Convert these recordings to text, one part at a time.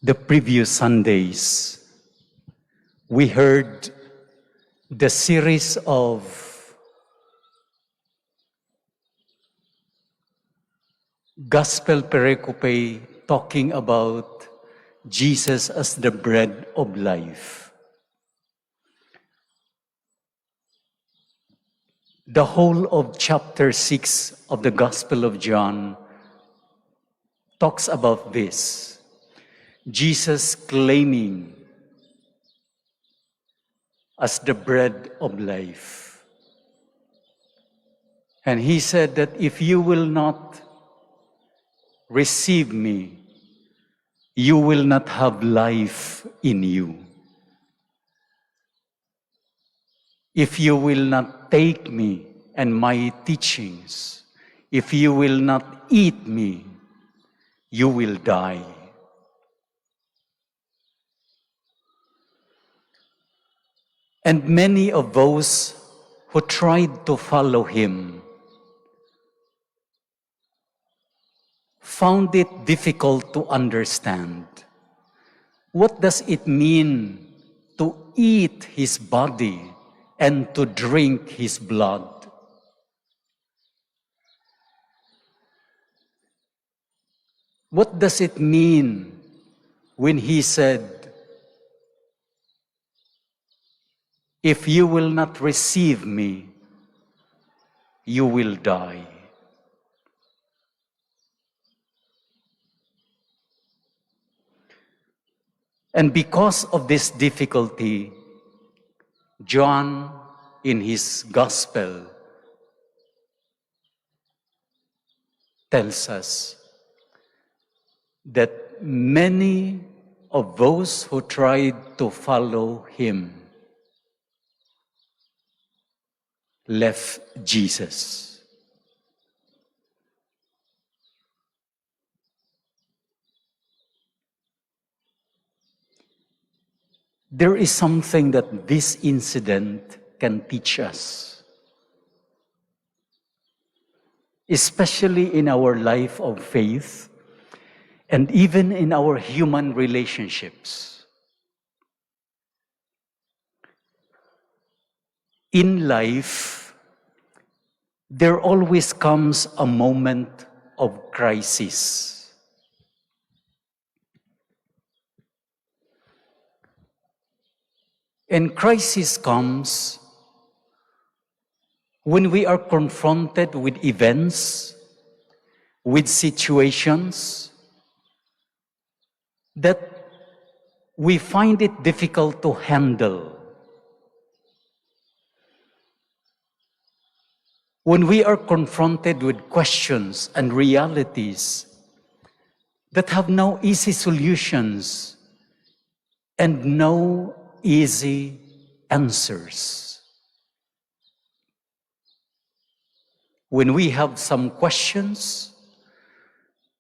the previous Sundays, we heard the series of Gospel pericope talking about Jesus as the bread of life. The whole of chapter 6 of the Gospel of John talks about this. Jesus claiming as the bread of life. And he said that if you will not receive me, you will not have life in you. If you will not take me and my teachings, if you will not eat me, you will die. And many of those who tried to follow him found it difficult to understand. What does it mean to eat his body and to drink his blood? What does it mean when he said, if you will not receive me, you will die? And because of this difficulty, John, in his gospel, tells us that many of those who tried to follow him left Jesus. There is something that this incident can teach us, especially in our life of faith and even in our human relationships. In life, there always comes a moment of crisis. And crisis comes when we are confronted with events, with situations that we find it difficult to handle. When we are confronted with questions and realities that have no easy solutions and no easy answers. When we have some questions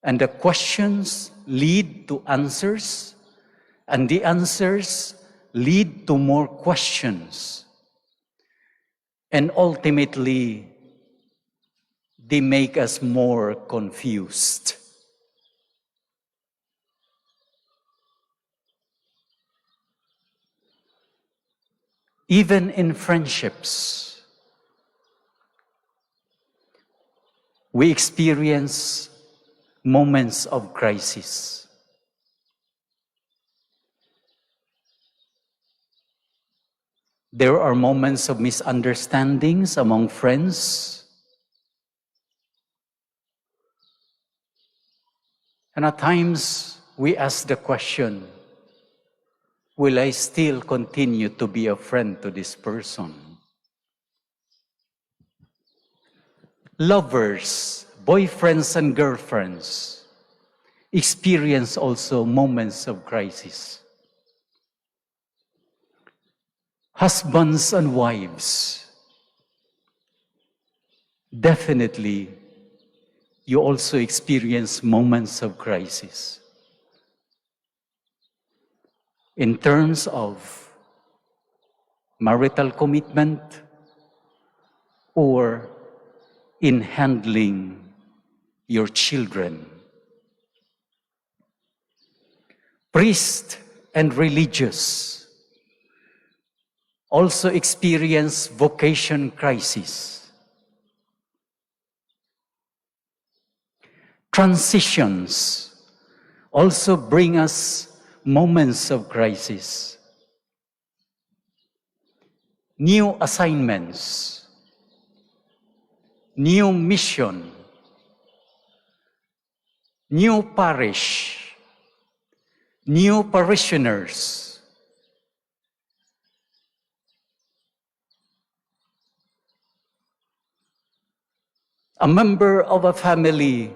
and the questions lead to answers and the answers lead to more questions, and ultimately they make us more confused. Even in friendships, we experience moments of crisis. There are moments of misunderstandings among friends. And at times, we ask the question, will I still continue to be a friend to this person? Lovers, boyfriends and girlfriends experience also moments of crisis. Husbands and wives, definitely you also experience moments of crisis. In terms of marital commitment or in handling your children. Priest and religious also experience vocation crisis. Transitions also bring us moments of crisis. New assignments, new mission, new parish, new parishioners. A member of a family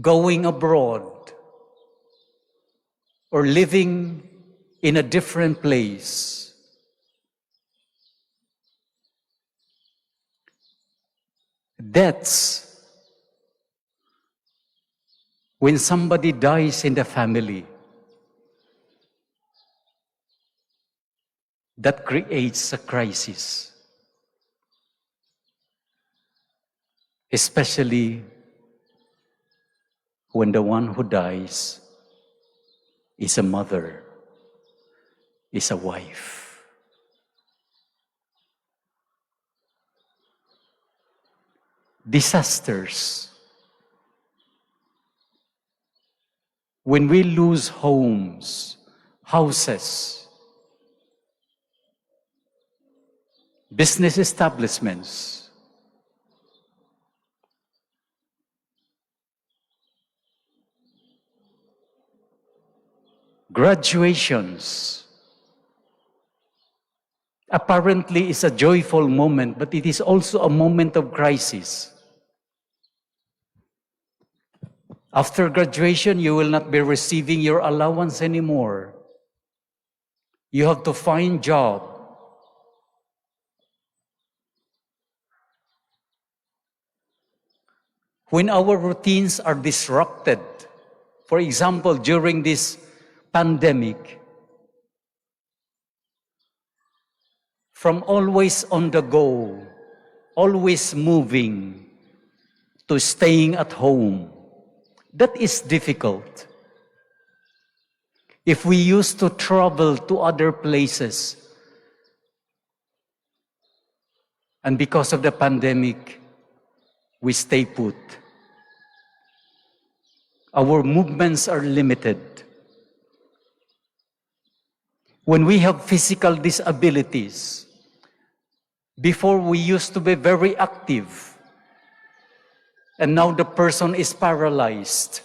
going abroad or living in a different place. Deaths, when somebody dies in the family, that creates a crisis, especially when the one who dies is a mother, is a wife. Disasters, when we lose homes, houses, business establishments, graduations. Apparently, it's a joyful moment, but it is also a moment of crisis. After graduation, you will not be receiving your allowance anymore. You have to find job. When our routines are disrupted, for example, during this pandemic, from always on the go, always moving, to staying at home, that is difficult. If we used to travel to other places, and because of the pandemic, we stay put. Our movements are limited. When we have physical disabilities, before we used to be very active, and now the person is paralyzed.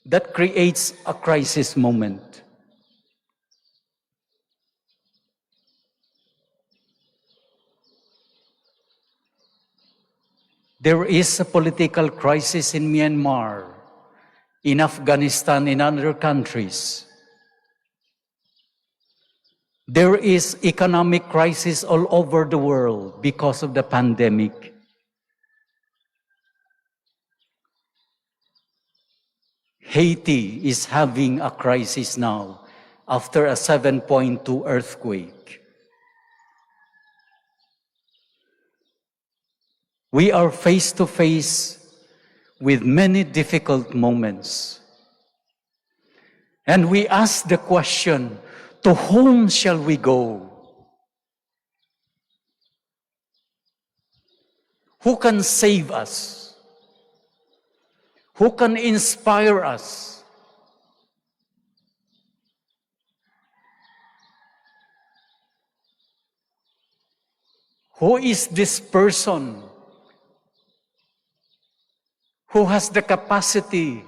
That creates a crisis moment. There is a political crisis in Myanmar, in Afghanistan, in other countries. There is economic crisis all over the world because of the pandemic. Haiti is having a crisis now after a 7.2 earthquake. We are face to face with many difficult moments. And we ask the question, to whom shall we go? Who can save us? Who can inspire us? Who is this person who has the capacity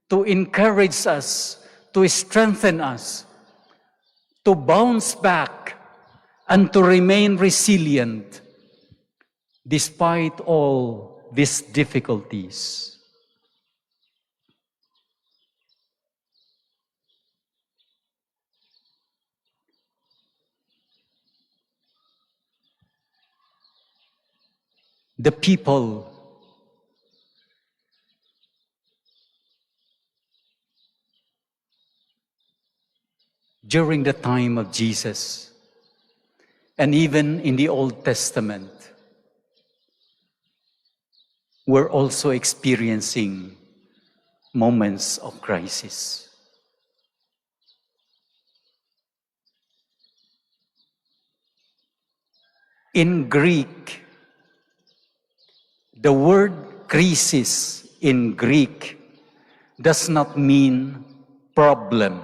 to encourage us, to strengthen us, to bounce back, and to remain resilient despite all these difficulties? The people during the time of Jesus, and even in the Old Testament, were also experiencing moments of crisis. In Greek, the word crisis in Greek does not mean problem.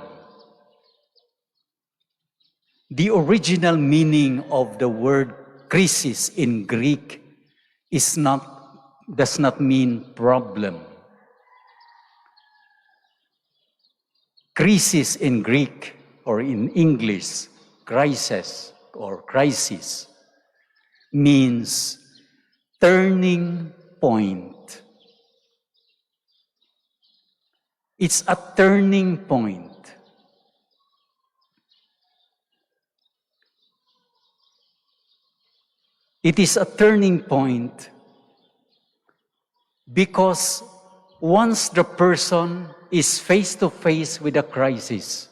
The original meaning of the word crisis in Greek does not mean problem. Crisis in Greek or in English, crisis or crisis, means turning point. It's a turning point. It is a turning point because once the person is face to face with a crisis,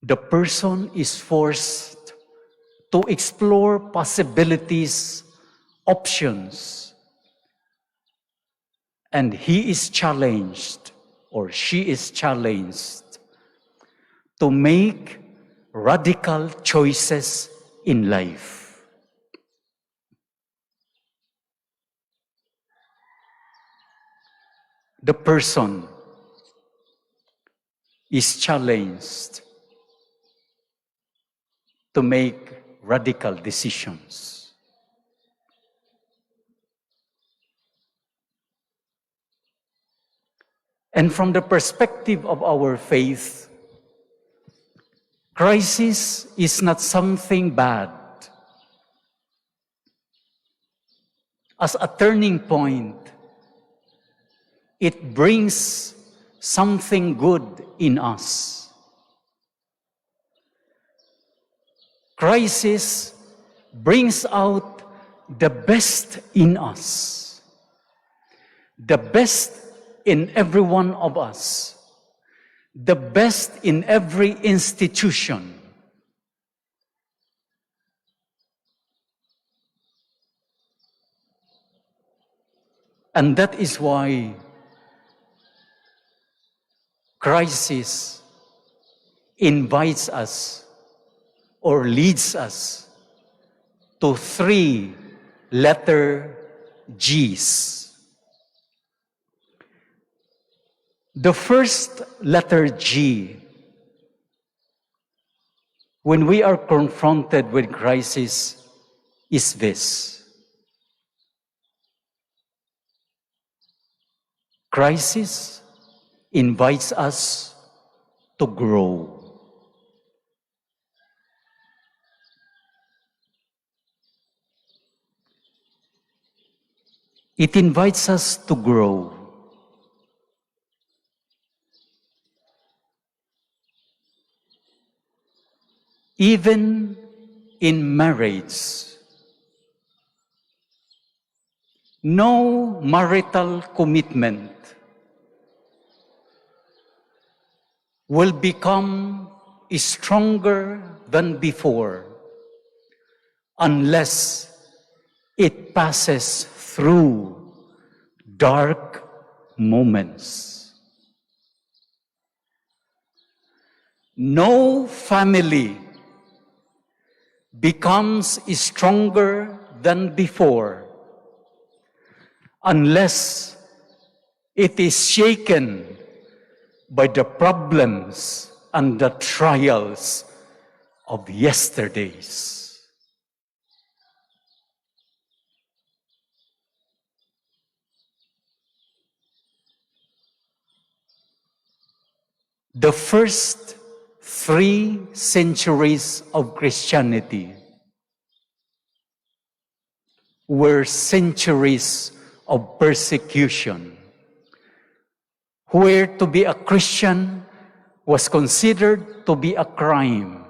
the person is forced to explore possibilities, options, and he is challenged or she is challenged to make radical choices in life. The person is challenged to make radical decisions. And from the perspective of our faith, crisis is not something bad. As a turning point, it brings something good in us. Crisis brings out the best in us, the best in every one of us, the best in every institution. And that is why crisis invites us or leads us to 3 letter G's. The first letter G, when we are confronted with crisis, is this. Crisis invites us to grow. It invites us to grow. Even in marriage, no marital commitment will become stronger than before unless it passes through dark moments. No family becomes stronger than before unless it is shaken by the problems and the trials of yesterdays. The first 3 centuries of Christianity were centuries of persecution, where to be a Christian was considered to be a crime.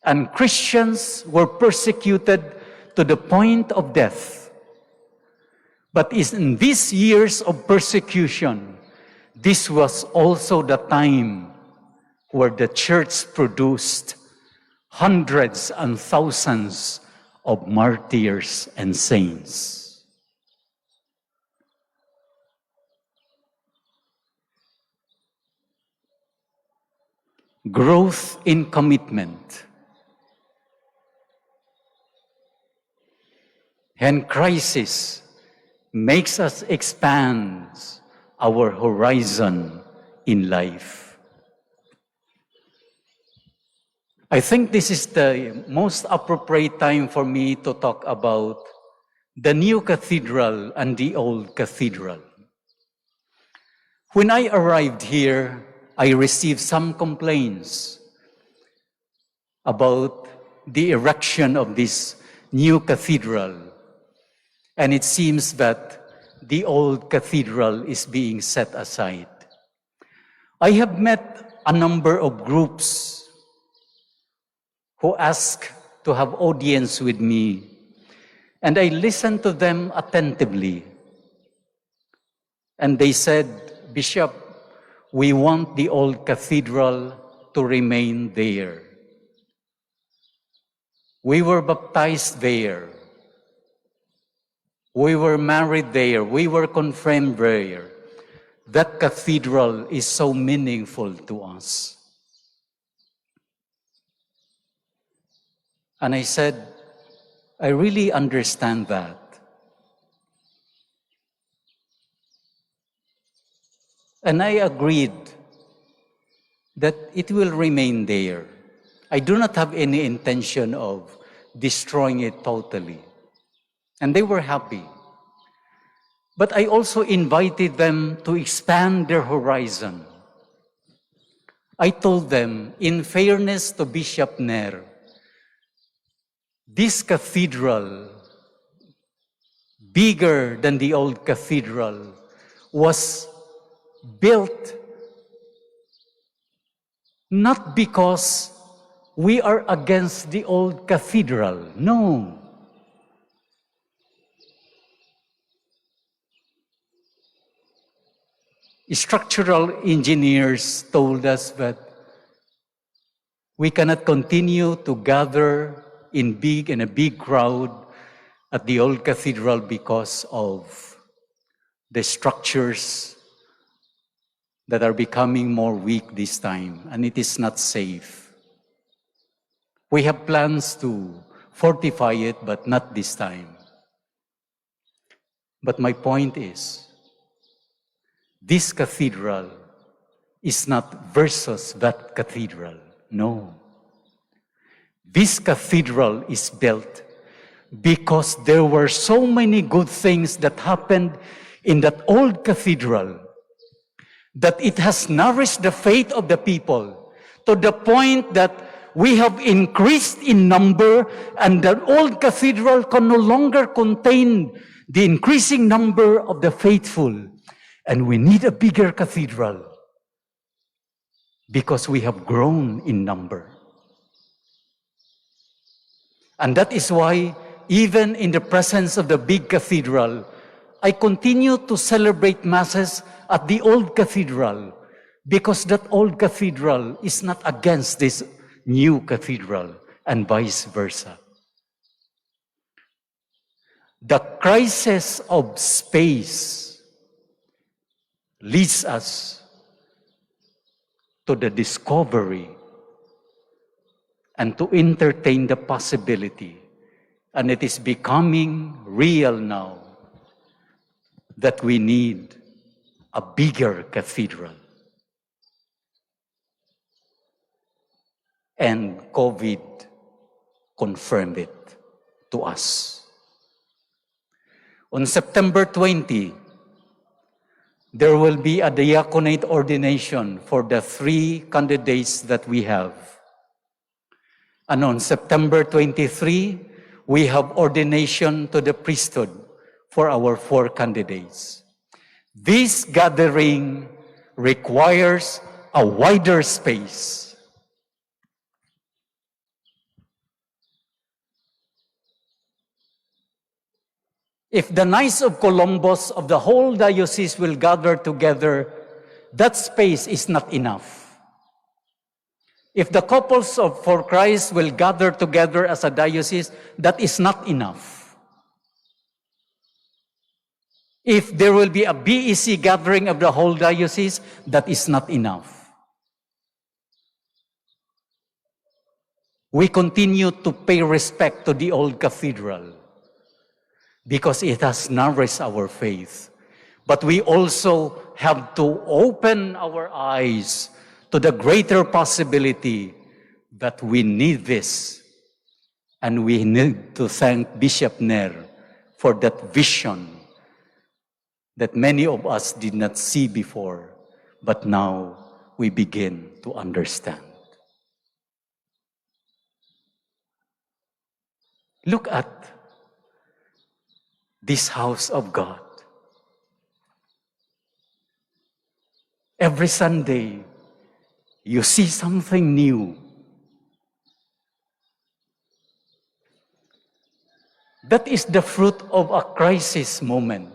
And Christians were persecuted to the point of death. But in these years of persecution, this was also the time where the church produced hundreds and thousands of martyrs and saints. growth in commitment, and crisis makes us expand our horizon in life. I think this is the most appropriate time for me to talk about the new cathedral and the old cathedral. When I arrived here, I received some complaints about the erection of this new cathedral. And it seems that the old cathedral is being set aside. I have met a number of groups who ask to have audience with me, and I listened to them attentively. And they said, "Bishop, we want the old cathedral to remain there. We were baptized there. We were married there. We were confirmed there. That cathedral is so meaningful to us." And I said, I really understand that. And I agreed that it will remain there. I do not have any intention of destroying it totally. And they were happy. But I also invited them to expand their horizon. I told them, in fairness to Bishop Ner, this cathedral, bigger than the old cathedral, was built not because we are against the old cathedral. No. Structural engineers told us that we cannot continue to gather in a big crowd at the old cathedral because of the structures that are becoming more weak this time, and it is not safe. We have plans to fortify it, but not this time. But my point is, this cathedral is not versus that cathedral. No. This cathedral is built because there were so many good things that happened in that old cathedral that it has nourished the faith of the people to the point that we have increased in number, and the old cathedral can no longer contain the increasing number of the faithful. And we need a bigger cathedral because we have grown in number. And that is why, even in the presence of the big cathedral, I continue to celebrate masses at the old cathedral, because that old cathedral is not against this new cathedral, and vice versa. The crisis of space leads us to the discovery and to entertain the possibility, and it is becoming real now, that we need a bigger cathedral. And COVID confirmed it to us. On September 20, there will be a diaconate ordination for the 3 candidates that we have. And on September 23, we have ordination to the priesthood for our 4 candidates. This gathering requires a wider space. If the Knights of Columbus of the whole diocese will gather together, that space is not enough. If the couples of For Christ will gather together as a diocese, that is not enough. If there will be a BEC gathering of the whole diocese, that is not enough. We continue to pay respect to the old cathedral because it has nourished our faith. But we also have to open our eyes to the greater possibility that we need this. And we need to thank Bishop Nair for that vision that many of us did not see before, but now we begin to understand. Look at this house of God. Every Sunday, you see something new. That is the fruit of a crisis moment.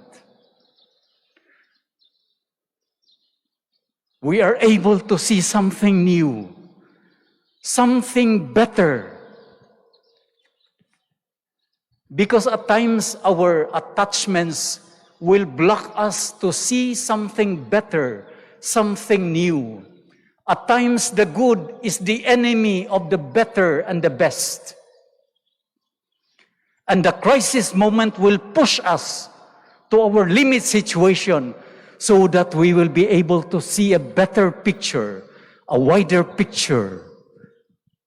We are able to see something new, something better. Because at times our attachments will block us to see something better, something new. At times the good is the enemy of the better and the best. And the crisis moment will push us to our limit situation so that we will be able to see a better picture, a wider picture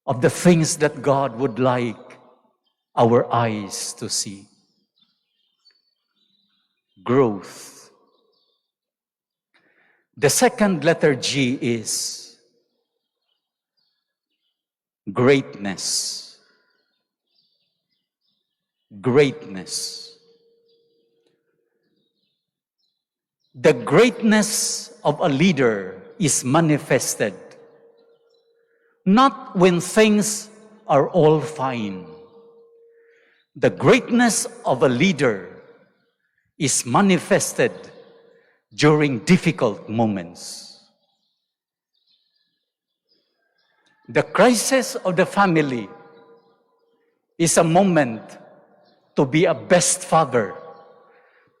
of the things that God would like our eyes to see. Growth. The second letter G is greatness. Greatness. The greatness of a leader is manifested not when things are all fine. The greatness of a leader is manifested during difficult moments. The crisis of the family is a moment to be a best father,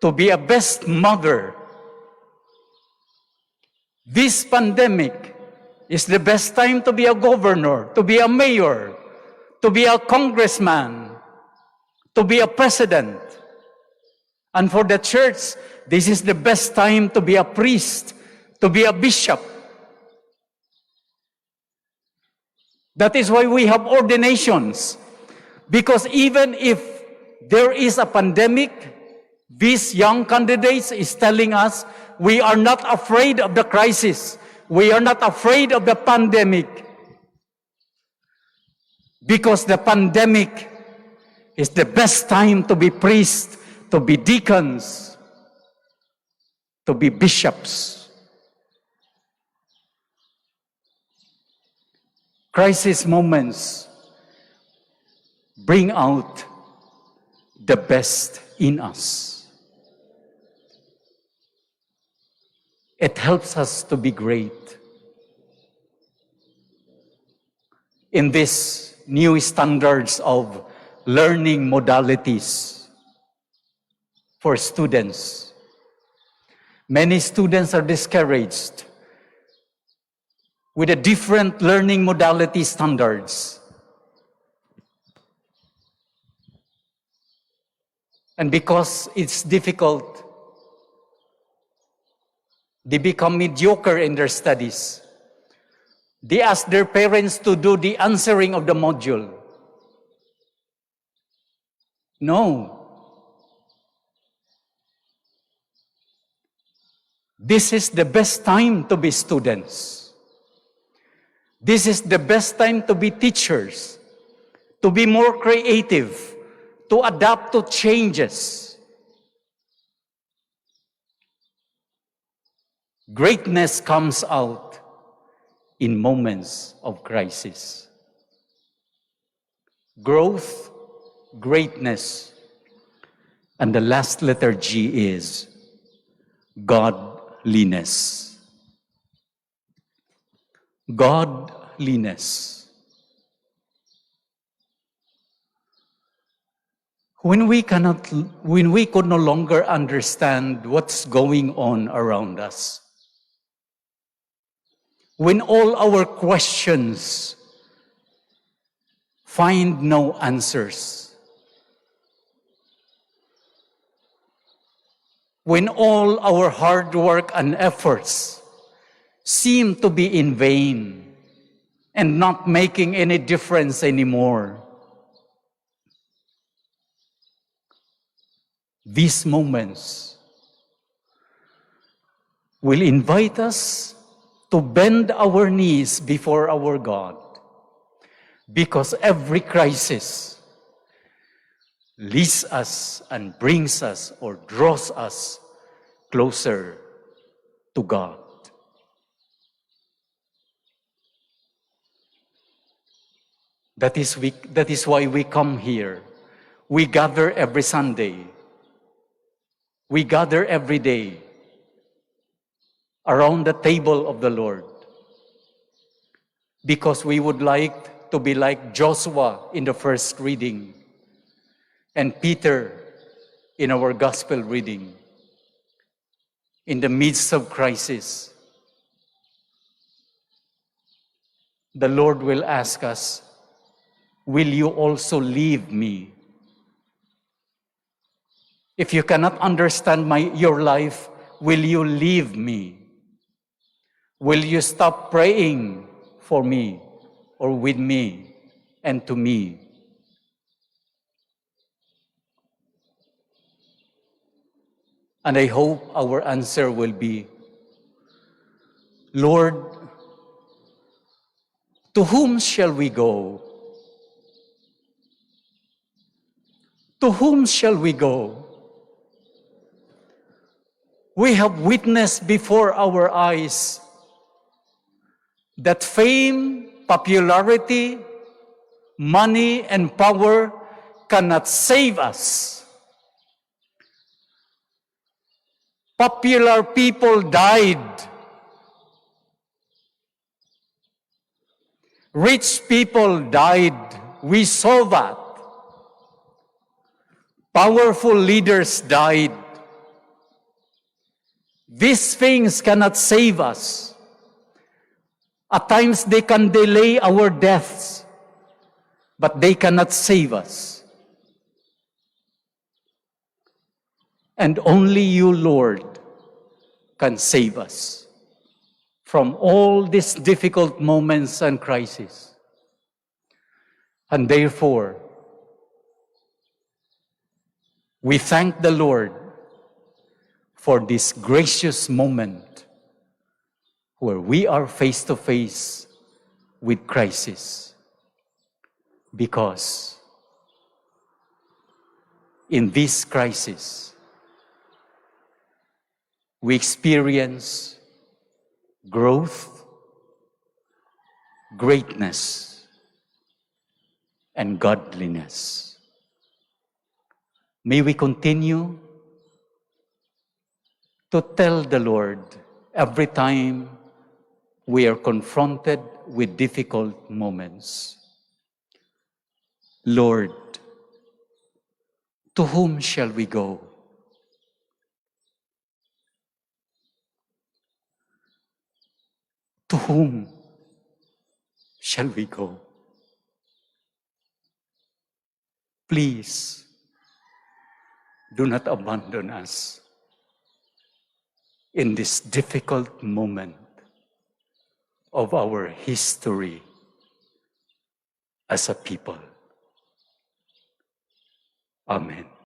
to be a best mother. This pandemic is the best time to be a governor, to be a mayor, to be a congressman, to be a president. And for the church, this is the best time to be a priest, to be a bishop. That is why we have ordinations. Because even if there is a pandemic, these young candidates is telling us we are not afraid of the crisis. We are not afraid of the pandemic. Because the pandemic is the best time to be priests, to be deacons, to be bishops. Crisis moments bring out the best in us. It helps us to be great. In these new standards of learning modalities for students, many students are discouraged with the different learning modality standards. And because it's difficult, they become mediocre in their studies. They ask their parents to do the answering of the module. No. This is the best time to be students. This is the best time to be teachers, to be more creative, to adapt to changes. Greatness comes out in moments of crisis. Growth, greatness, and the last letter G is godliness. Godliness. When we could no longer understand what's going on around us, when all our questions find no answers. When all our hard work and efforts seem to be in vain and not making any difference anymore, these moments will invite us to bend our knees before our God, because every crisis leads us and brings us or draws us closer to God. That is why we come here. We gather every Sunday. We gather every day around the table of the Lord, because we would like to be like Joshua in the first reading and Peter in our gospel reading. In the midst of crisis, the Lord will ask us, will you also leave me? If you cannot understand your life, will you leave me? Will you stop praying for me or with me and to me? And I hope our answer will be, Lord, to whom shall we go? To whom shall we go? We have witnessed before our eyes that fame, popularity, money, and power cannot save us. Popular people died. Rich people died. We saw that. Powerful leaders died. These things cannot save us. At times they can delay our deaths, but they cannot save us. And only you, Lord, can save us from all these difficult moments and crises. And therefore, we thank the Lord for this gracious moment where we are face to face with crisis. Because in this crisis, we experience growth, greatness, and godliness. May we continue to tell the Lord every time we are confronted with difficult moments, Lord, to whom shall we go? To whom shall we go? Please, do not abandon us in this difficult moment of our history as a people. Amen.